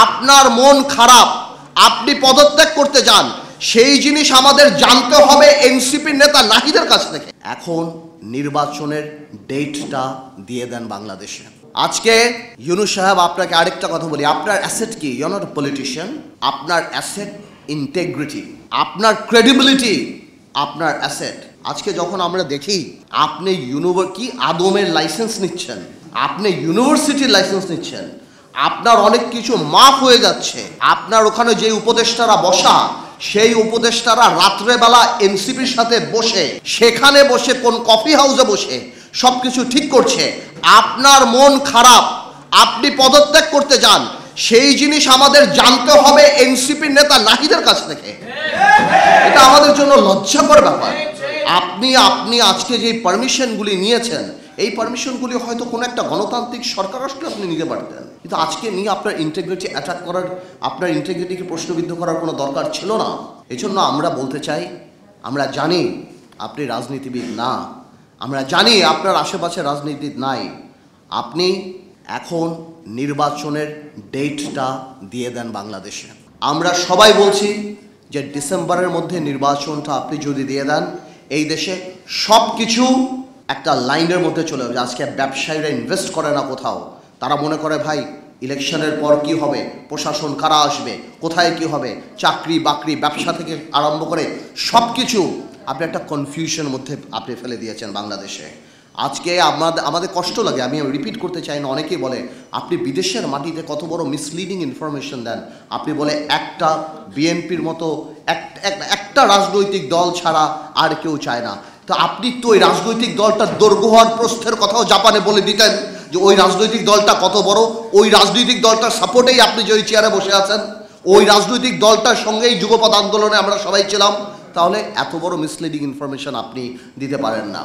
আপনার মন খারাপ, আপনি পদত্যাগ করতে চান, সেই জিনিস আমাদের জানতে হবে এনসিপির নেতা নাহিদের কাছ থেকে। এখন নির্বাচনের ডেটটা দিয়ে দেন বাংলাদেশে। আজকে ইউনূস সাহেব, আপনাকে আরেকটা কথা বলি, আপনার অ্যাসেট কি? You are not a politician. আপনার অ্যাসেট ইন্টেগ্রিটি, আপনার ক্রেডিবিলিটি, আপনার অ্যাসেট। আজকে যখন আমরা দেখি আপনি কি আদমের লাইসেন্স নিচ্ছেন, আপনি ইউনিভার্সিটির লাইসেন্স নিচ্ছেন, আপনার অনেক কিছু মাফ হয়ে যাচ্ছে। আপনার ওখানে যে উপদেষ্টারা বসা, সেই উপদেষ্টারা রাত্রেবেলা এনসিপির সাথে বসে, সেখানে বসে কোন কফি হাউসে বসে সবকিছু ঠিক করছে। আপনার মন খারাপ, আপনি পদত্যাগ করতে চান, সেই জিনিস আমাদের জানতে হবে এনসিপির নেতা নাহিদের কাছ থেকে। এটা আমাদের জন্য লজ্জাকর ব্যাপার। আপনি আজকে যে পারমিশনগুলি নিয়েছেন, এই পারমিশনগুলি হয়তো কোনো একটা গণতান্ত্রিক সরকার আসলে আপনি নিতে পারতেন, কিন্তু আজকে নিয়ে আপনার ইন্টিগ্রিটি অ্যাটাক করার, আপনার ইন্টিগ্রিটিকে প্রশ্নবিদ্ধ করার কোনো দরকার ছিল না। এই জন্য আমরা বলতে চাই, আমরা জানি আপনি রাজনীতিবিদ না, আমরা জানি আপনার আশেপাশে রাজনীতিবিদ নাই। আপনি এখন নির্বাচনের ডেটটা দিয়ে দেন বাংলাদেশে। আমরা সবাই বলছি যে ডিসেম্বরের মধ্যে নির্বাচনটা আপনি যদি দিয়ে দেন, এই দেশে সব কিছু একটা লাইনের মধ্যে চলে যাবে। আজকে ব্যবসায়ীরা ইনভেস্ট করে না কোথাও, তারা মনে করে ভাই ইলেকশনের পর কি হবে, প্রশাসন কারা আসবে, কোথায় কি হবে, চাকরি বাকরি ব্যবসা থেকে আরম্ভ করে সব কিছু আপনি একটা কনফিউশনের মধ্যে আপনি ফেলে দিয়েছেন বাংলাদেশে। আজকে আমাদের কষ্ট লাগে, আমি রিপিট করতে চাই না, অনেকেই বলে আপনি বিদেশের মাটিতে কত বড় মিসলিডিং ইনফরমেশন দেন। আপনি বলে একটা বিএনপির মতো একটা রাজনৈতিক দল ছাড়া আর কেউ চায় না। তো আপনি তো ওই রাজনৈতিক দলটার দৈর্ঘ্য হওয়ার প্রস্থের কথাও জাপানে বলে দিতেন, যে ওই রাজনৈতিক দলটা কত বড়, ওই রাজনৈতিক দলটার সাপোর্টেই আপনি যে ওই চেয়ারে বসে আছেন, ওই রাজনৈতিক দলটার সঙ্গেই যুগপৎ আন্দোলনে আমরা সবাই ছিলাম। তাহলে এত বড় মিসলিডিং ইনফরমেশন আপনি দিতে পারেন না।